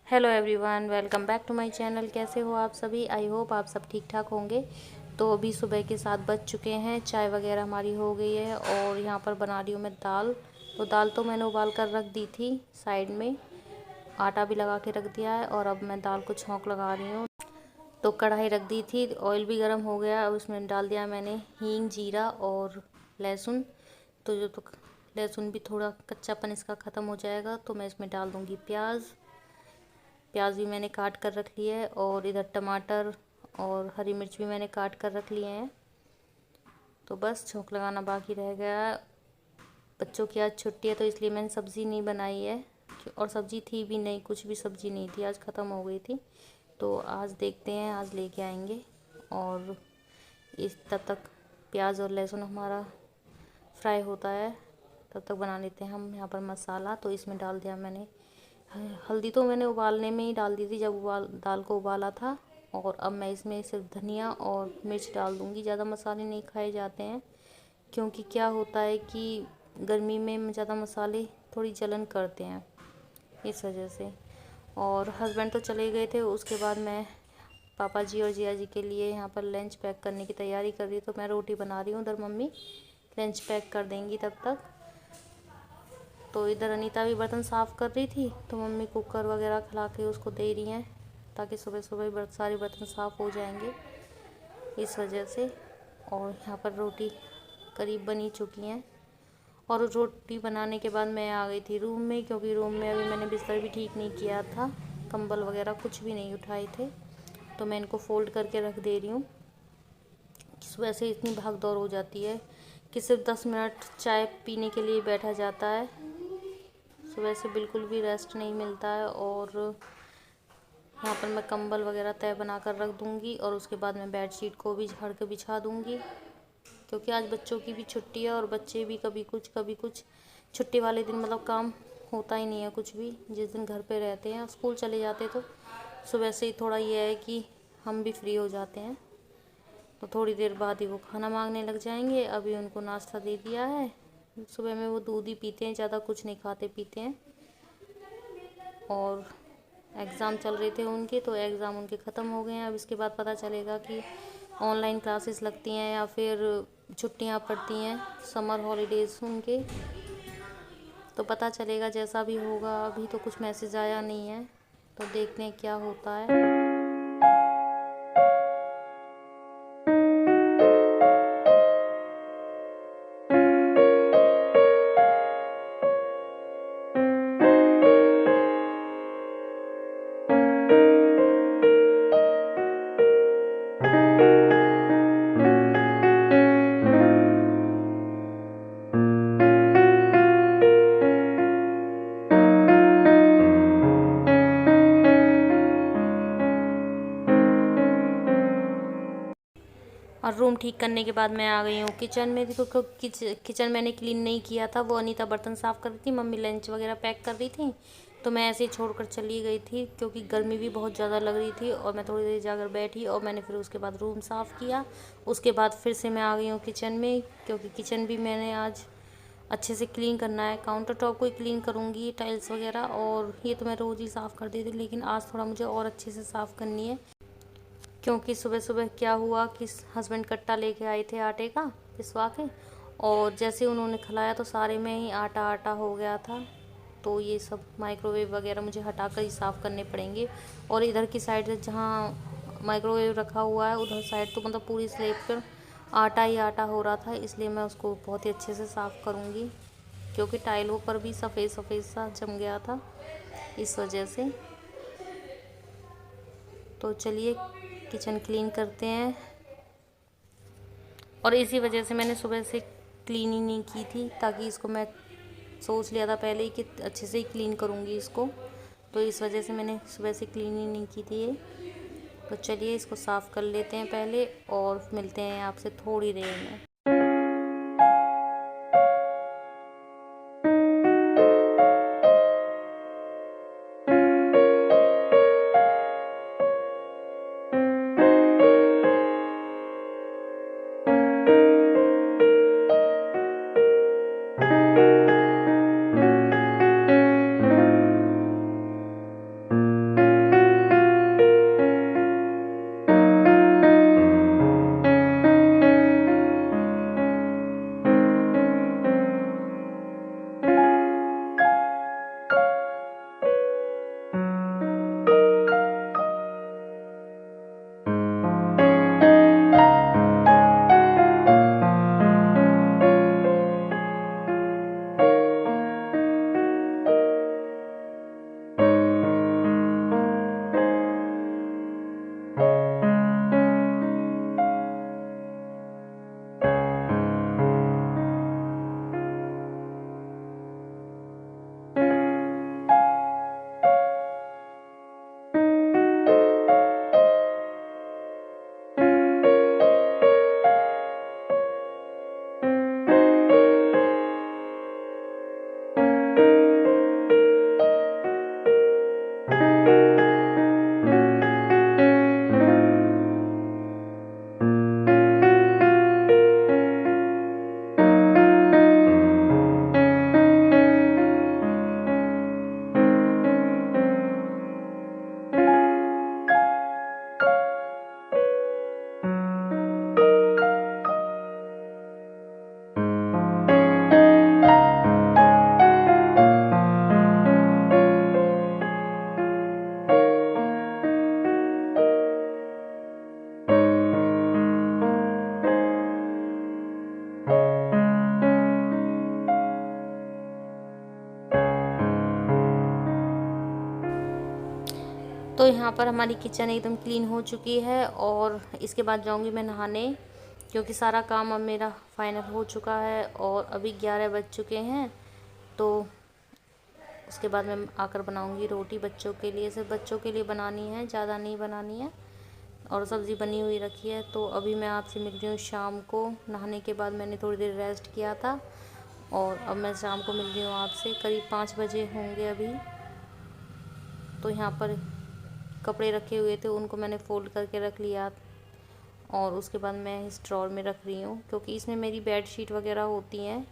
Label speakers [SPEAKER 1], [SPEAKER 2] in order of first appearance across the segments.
[SPEAKER 1] Hello everyone, welcome back to my channel. कैसे हो आप सभी? आई होप आप सब ठीक ठाक होंगे। तो अभी सुबह के 7 बज चुके हैं, चाय वगैरह हमारी हो गई है और यहाँ पर बना रही हूँ मैं दाल। तो दाल तो मैंने उबाल कर रख दी थी साइड में, आटा भी लगा के रख दिया है और अब मैं दाल को छौंक लगा रही हूँ। तो कढ़ाई रख दी थी, ऑयल भी गर्म हो गया, अब उसमें डाल दिया मैंने हींग, जीरा और लहसुन। तो लहसुन भी थोड़ा कच्चापन इसका ख़त्म हो जाएगा तो मैं इसमें डाल दूँगी प्याज। प्याज भी मैंने काट कर रख लिया है और इधर टमाटर और हरी मिर्च भी मैंने काट कर रख लिए हैं। तो बस छौंक लगाना बाकी रह गया। बच्चों की आज छुट्टी है तो इसलिए मैंने सब्ज़ी नहीं बनाई है, और सब्ज़ी थी भी नहीं, कुछ भी सब्ज़ी नहीं थी, आज ख़त्म हो गई थी। तो आज देखते हैं, आज लेके आएंगे। और इस तब तक प्याज और लहसुन हमारा फ्राई होता है, तब तक बना लेते हैं हम यहाँ पर मसाला। तो इसमें डाल दिया मैंने हल्दी, तो मैंने उबालने में ही डाल दी थी जब दाल को उबाला था। और अब मैं इसमें सिर्फ धनिया और मिर्च डाल दूँगी। ज़्यादा मसाले नहीं खाए जाते हैं, क्योंकि क्या होता है कि गर्मी में ज़्यादा मसाले थोड़ी जलन करते हैं, इस वजह से। और हस्बैंड तो चले गए थे, उसके बाद मैं पापा जी और जिया जी के लिए यहाँ पर लंच पैक करने की तैयारी कर रही। तो मैं रोटी बना रही हूँ, उधर मम्मी लंच पैक कर देंगी तब तक। तो इधर अनीता भी बर्तन साफ़ कर रही थी, तो मम्मी कुकर वगैरह खिला के उसको दे रही हैं, ताकि सुबह सुबह सारे बर्तन साफ़ हो जाएंगे, इस वजह से। और यहाँ पर रोटी करीब बनी चुकी हैं। और रोटी बनाने के बाद मैं आ गई थी रूम में, क्योंकि रूम में अभी मैंने बिस्तर भी ठीक नहीं किया था, कंबल वगैरह कुछ भी नहीं उठाए थे। तो मैं इनको फ़ोल्ड करके रख दे रही हूँ। सुबह से इतनी भाग दौड़ हो जाती है कि सिर्फ 10 मिनट चाय पीने के लिए बैठा जाता है, सुबह से बिल्कुल भी रेस्ट नहीं मिलता है। और यहाँ पर मैं कंबल वगैरह तय बना कर रख दूँगी और उसके बाद मैं बेडशीट को भी झाड़ के बिछा दूँगी, क्योंकि आज बच्चों की भी छुट्टी है और बच्चे भी कभी कुछ छुट्टी वाले दिन मतलब काम होता ही नहीं है कुछ भी। जिस दिन घर पे रहते हैं, स्कूल चले जाते तो सुबह से ही थोड़ा ये है कि हम भी फ्री हो जाते हैं। तो थोड़ी देर बाद ही वो खाना मांगने लग जाएंगे। अभी उनको नाश्ता दे दिया है, सुबह में वो दूध ही पीते हैं, ज़्यादा कुछ नहीं खाते पीते हैं। और एग्ज़ाम चल रहे थे उनके, तो एग्ज़ाम उनके ख़त्म हो गए हैं। अब इसके बाद पता चलेगा कि ऑनलाइन क्लासेस लगती हैं या फिर छुट्टियां पड़ती हैं, समर हॉलीडेज़ उनके, तो पता चलेगा जैसा भी होगा। अभी तो कुछ मैसेज आया नहीं है, तो देखते हैं क्या होता है। और रूम ठीक करने के बाद मैं आ गई हूँ किचन में। देखो किचन मैंने क्लीन नहीं किया था, वो अनीता बर्तन साफ़ कर रही थी, मम्मी लंच वगैरह पैक कर रही थी, तो मैं ऐसे ही छोड़कर चली गई थी, क्योंकि गर्मी भी बहुत ज़्यादा लग रही थी। और मैं थोड़ी देर जाकर बैठी और मैंने फिर उसके बाद रूम साफ़ किया। उसके बाद फिर से मैं आ गई हूँ किचन में, क्योंकि किचन भी मैंने आज अच्छे से क्लीन करना है। काउंटर टॉप को ही क्लीन करूँगी, टाइल्स वगैरह, और ये तो मैं रोज़ ही साफ़ कर देती, लेकिन आज थोड़ा मुझे और अच्छे से साफ़ करनी है। क्योंकि सुबह सुबह क्या हुआ कि हस्बैंड कट्टा लेके आए थे आटे का पिसवा के, और जैसे उन्होंने खिलाया तो सारे में ही आटा आटा हो गया था। तो ये सब माइक्रोवेव वगैरह मुझे हटा कर ही साफ़ करने पड़ेंगे। और इधर की साइड से जहाँ माइक्रोवेव रखा हुआ है, उधर साइड तो मतलब पूरी स्लेब पर आटा ही आटा हो रहा था, इसलिए मैं उसको बहुत ही अच्छे से साफ़ करूँगी, क्योंकि टाइलों पर भी सफ़ेद सफ़ेद सा जम गया था, इस वजह से। तो चलिए किचन क्लीन करते हैं। और इसी वजह से मैंने सुबह से क्लीन ही नहीं की थी, ताकि इसको मैं सोच लिया था पहले ही कि अच्छे से ही क्लीन करूँगी इसको, तो इस वजह से मैंने सुबह से क्लीन ही नहीं की थी ये। तो चलिए इसको साफ़ कर लेते हैं पहले, और मिलते हैं आपसे थोड़ी देर में। तो यहाँ पर हमारी किचन एकदम क्लीन हो चुकी है और इसके बाद जाऊँगी मैं नहाने, क्योंकि सारा काम अब मेरा फाइनल हो चुका है और अभी 11 बज चुके हैं। तो उसके बाद मैं आकर बनाऊँगी रोटी बच्चों के लिए, सिर्फ बच्चों के लिए बनानी है, ज़्यादा नहीं बनानी है। और सब्ज़ी बनी हुई रखी है। तो अभी मैं आपसे मिल रही हूँ शाम को। नहाने के बाद मैंने थोड़ी देर रेस्ट किया था और अब मैं शाम को मिल रही हूँ आपसे, करीब 5 बजे होंगे अभी। तो यहाँ पर कपड़े रखे हुए थे, उनको मैंने फ़ोल्ड करके रख लिया और उसके बाद मैं इस ड्रॉर में रख रही हूँ, क्योंकि इसमें मेरी बेडशीट वगैरह होती हैं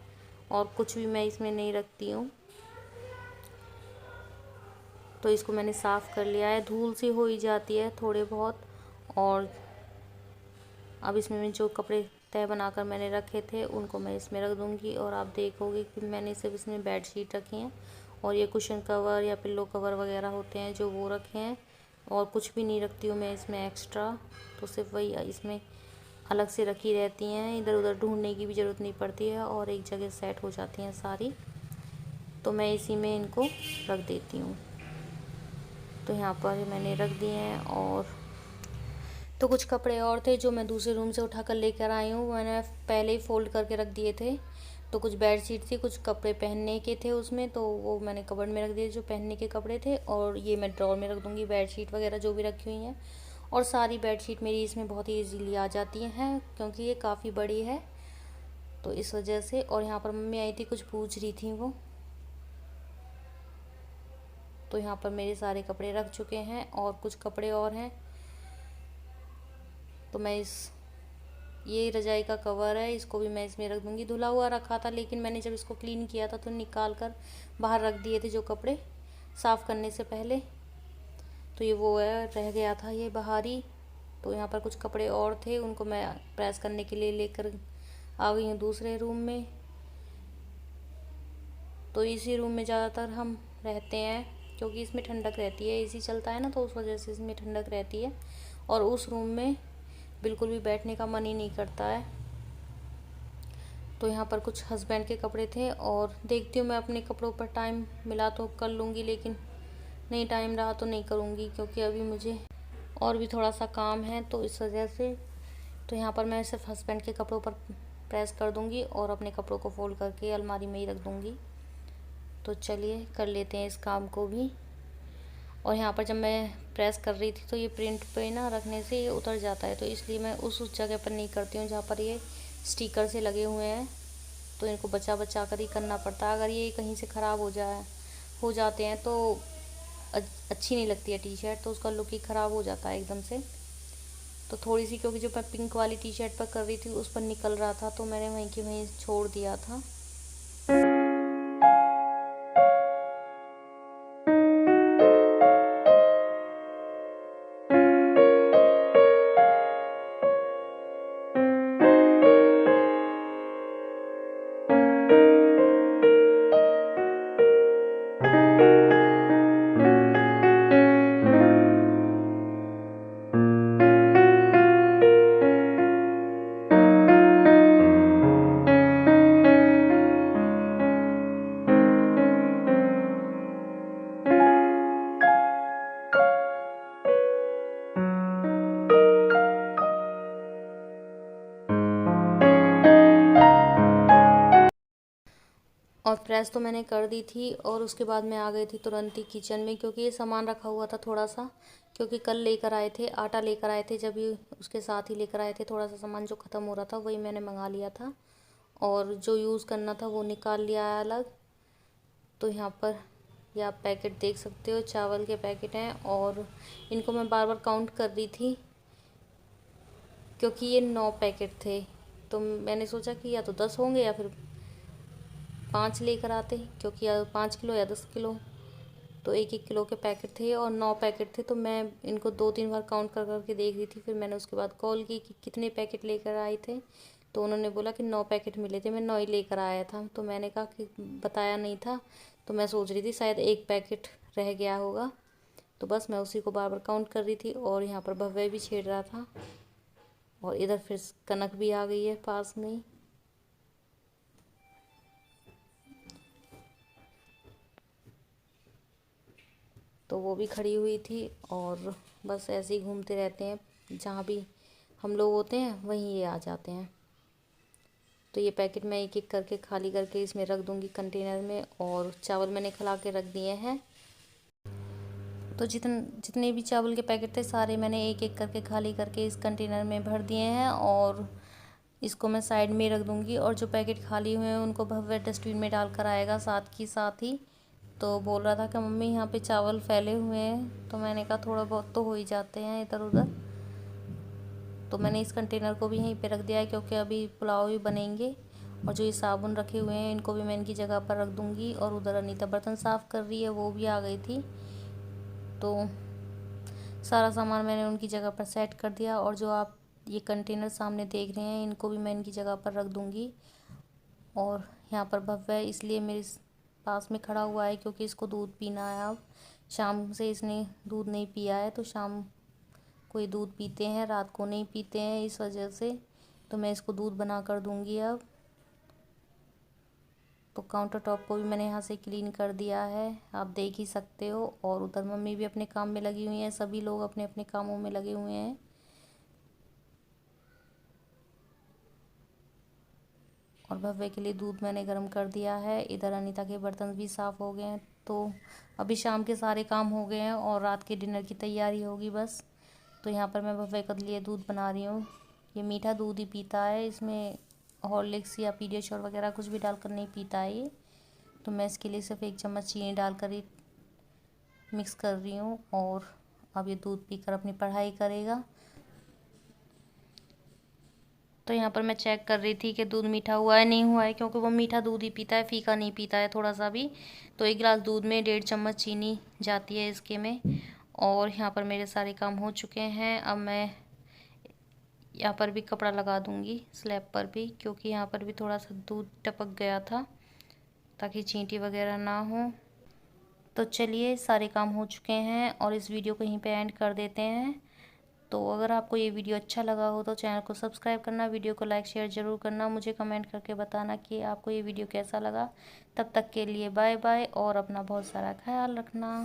[SPEAKER 1] और कुछ भी मैं इसमें नहीं रखती हूँ। तो इसको मैंने साफ़ कर लिया है, धूल सी हो ही जाती है थोड़े बहुत। और अब इसमें मैं जो कपड़े तय बनाकर मैंने रखे थे उनको मैं इसमें रख दूँगी और आप देखोगे कि मैंने सिर्फ इसमें बेडशीट रखी हैं और ये कुशन कवर या पिल्लो कवर वगैरह होते हैं जो वो रखे हैं, और कुछ भी नहीं रखती हूँ मैं इसमें एक्स्ट्रा। तो सिर्फ वही इसमें अलग से रखी रहती हैं, इधर उधर ढूंढने की भी ज़रूरत नहीं पड़ती है और एक जगह सेट हो जाती हैं सारी। तो मैं इसी में इनको रख देती हूँ। तो यहाँ पर मैंने रख दिए हैं। और तो कुछ कपड़े और थे जो मैं दूसरे रूम से उठा कर लेकर आई हूँ, मैंने पहले ही फ़ोल्ड करके रख दिए थे। तो कुछ बेडशीट थी, कुछ कपड़े पहनने के थे उसमें, तो वो मैंने कबर्ड में रख दिए जो पहनने के कपड़े थे। और ये मैं ड्रॉर में रख दूँगी बेडशीट वगैरह जो भी रखी हुई हैं। और सारी बेडशीट मेरी इसमें बहुत ही ईजीली आ जाती हैं, क्योंकि ये काफ़ी बड़ी है तो इस वजह से। और यहाँ पर मम्मी आई थी, कुछ पूछ रही थी वो। तो यहाँ पर मेरे सारे कपड़े रख चुके हैं और कुछ कपड़े और हैं। तो मैं ये रजाई का कवर है, इसको भी मैं इसमें रख दूँगी। धुला हुआ रखा था, लेकिन मैंने जब इसको क्लीन किया था तो निकाल कर बाहर रख दिए थे जो कपड़े साफ़ करने से पहले। तो ये वो है, रह गया था ये बाहर ही। तो यहाँ पर कुछ कपड़े और थे, उनको मैं प्रेस करने के लिए लेकर आ गई हूँ दूसरे रूम में। तो इसी रूम में ज़्यादातर हम रहते हैं, क्योंकि इसमें ठंडक रहती है, एसी चलता है ना, तो उस वजह से इसमें ठंडक रहती है। और उस रूम में बिल्कुल भी बैठने का मन ही नहीं करता है। तो यहाँ पर कुछ हस्बैंड के कपड़े थे और देखती हूँ मैं अपने कपड़ों पर टाइम मिला तो कर लूँगी, लेकिन नहीं टाइम रहा तो नहीं करूँगी, क्योंकि अभी मुझे और भी थोड़ा सा काम है तो इस वजह से। तो यहाँ पर मैं सिर्फ हस्बैंड के कपड़ों पर प्रेस कर दूँगी और अपने कपड़ों को फोल्ड करके अलमारी में ही रख दूँगी। तो चलिए कर लेते हैं इस काम को भी। और यहाँ पर जब मैं प्रेस कर रही थी तो ये प्रिंट पे ना रखने से ये उतर जाता है, तो इसलिए मैं उस जगह पर नहीं करती हूँ जहाँ पर ये स्टिकर से लगे हुए हैं। तो इनको बचा बचा कर ही करना पड़ता है। अगर ये कहीं से ख़राब हो जाते हैं तो अच्छी नहीं लगती है टी शर्ट, तो उसका लुक ही ख़राब हो जाता है एकदम से। तो थोड़ी सी, क्योंकि जो मैं पिंक वाली टी शर्ट पर कर रही थी उस पर निकल रहा था, तो मैंने वहीं की वहीं छोड़ दिया था। और प्रेस तो मैंने कर दी थी और उसके बाद मैं आ गई थी तुरंत ही किचन में, क्योंकि ये सामान रखा हुआ था थोड़ा सा, क्योंकि कल लेकर आए थे आटा लेकर आए थे, जब ये उसके साथ ही लेकर आए थे थोड़ा सा सामान जो ख़त्म हो रहा था, वही मैंने मंगा लिया था और जो यूज़ करना था वो निकाल लिया है अलग। तो यहाँ पर ये आप पैकेट देख सकते हो, चावल के पैकेट हैं और इनको मैं बार बार काउंट कर रही थी, क्योंकि ये 9 पैकेट थे। तो मैंने सोचा कि या तो 10 होंगे या फिर 5 लेकर आते, क्योंकि या 5 किलो या 10 किलो, तो 1-1 किलो के पैकेट थे और 9 पैकेट थे। तो मैं इनको 2-3 बार काउंट कर करके देख रही थी। फिर मैंने उसके बाद कॉल की कि कितने पैकेट लेकर आए थे, तो उन्होंने बोला कि 9 पैकेट मिले थे, मैं 9 ही लेकर आया था। तो मैंने कहा कि बताया नहीं था, तो मैं सोच रही थी शायद 1 पैकेट रह गया होगा। तो बस मैं उसी को बार बार काउंट कर रही थी और यहाँ पर भव्य भी छेड़ रहा था और इधर फिर कनक भी आ गई है पास में ही। तो वो भी खड़ी हुई थी और बस ऐसे ही घूमते रहते हैं, जहाँ भी हम लोग होते हैं वहीं ये आ जाते हैं। तो ये पैकेट मैं एक एक करके खाली करके इसमें रख दूँगी कंटेनर में, और चावल मैंने खिला के रख दिए हैं। तो जितने भी चावल के पैकेट थे सारे मैंने एक एक करके खाली करके इस कंटेनर में भर दिए हैं, और इसको मैं साइड में रख दूँगी। और जो पैकेट खाली हुए हैं उनको भव्य डस्टबिन में डाल कर आएगा साथ ही। तो बोल रहा था कि मम्मी यहाँ पे चावल फैले हुए हैं, तो मैंने कहा थोड़ा बहुत तो हो ही जाते हैं इधर उधर। तो मैंने इस कंटेनर को भी यहीं पे रख दिया है, क्योंकि अभी पुलाव भी बनेंगे। और जो ये साबुन रखे हुए हैं इनको भी मैं इनकी जगह पर रख दूँगी। और उधर अनीता बर्तन साफ़ कर रही है, वो भी आ गई थी। तो सारा सामान मैंने उनकी जगह पर सेट कर दिया। और जो आप ये कंटेनर सामने देख रहे हैं इनको भी मैं इनकी जगह पर रख दूँगी। और यहाँ पर भव्य इसलिए मेरे पास में खड़ा हुआ है क्योंकि इसको दूध पीना है। अब शाम से इसने दूध नहीं पिया है, तो शाम को ये दूध पीते हैं, रात को नहीं पीते हैं, इस वजह से तो मैं इसको दूध बना कर दूँगी अब। तो काउंटर टॉप को भी मैंने यहाँ से क्लीन कर दिया है, आप देख ही सकते हो। और उधर मम्मी भी अपने काम में लगी हुई हैं, सभी लोग अपने अपने कामों में लगे हुए हैं। और भव्य के लिए दूध मैंने गर्म कर दिया है। इधर अनीता के बर्तन भी साफ़ हो गए हैं। तो अभी शाम के सारे काम हो गए हैं और रात के डिनर की तैयारी होगी बस। तो यहाँ पर मैं भव्य के लिए दूध बना रही हूँ। ये मीठा दूध ही पीता है, इसमें हॉर्लिक्स या पीडियाश्योर वगैरह कुछ भी डालकर नहीं पीता है ये। तो मैं इसके लिए सिर्फ 1 चम्मच चीनी डालकर ही मिक्स कर रही हूँ। और अब ये दूध पीकर अपनी पढ़ाई करेगा। तो यहाँ पर मैं चेक कर रही थी कि दूध मीठा हुआ है नहीं हुआ है, क्योंकि वो मीठा दूध ही पीता है, फीका नहीं पीता है थोड़ा सा भी। तो 1 गिलास दूध में 1.5 चम्मच चीनी जाती है इसके में। और यहाँ पर मेरे सारे काम हो चुके हैं। अब मैं यहाँ पर भी कपड़ा लगा दूँगी स्लैब पर भी, क्योंकि यहाँ पर भी थोड़ा सा दूध टपक गया था, ताकि चींटी वगैरह ना हो। तो चलिए सारे काम हो चुके हैं और इस वीडियो को यहीं पे एंड कर देते हैं। तो अगर आपको ये वीडियो अच्छा लगा हो तो चैनल को सब्सक्राइब करना, वीडियो को लाइक शेयर ज़रूर करना, मुझे कमेंट करके बताना कि आपको ये वीडियो कैसा लगा। तब तक के लिए बाय बाय, और अपना बहुत सारा ख्याल रखना।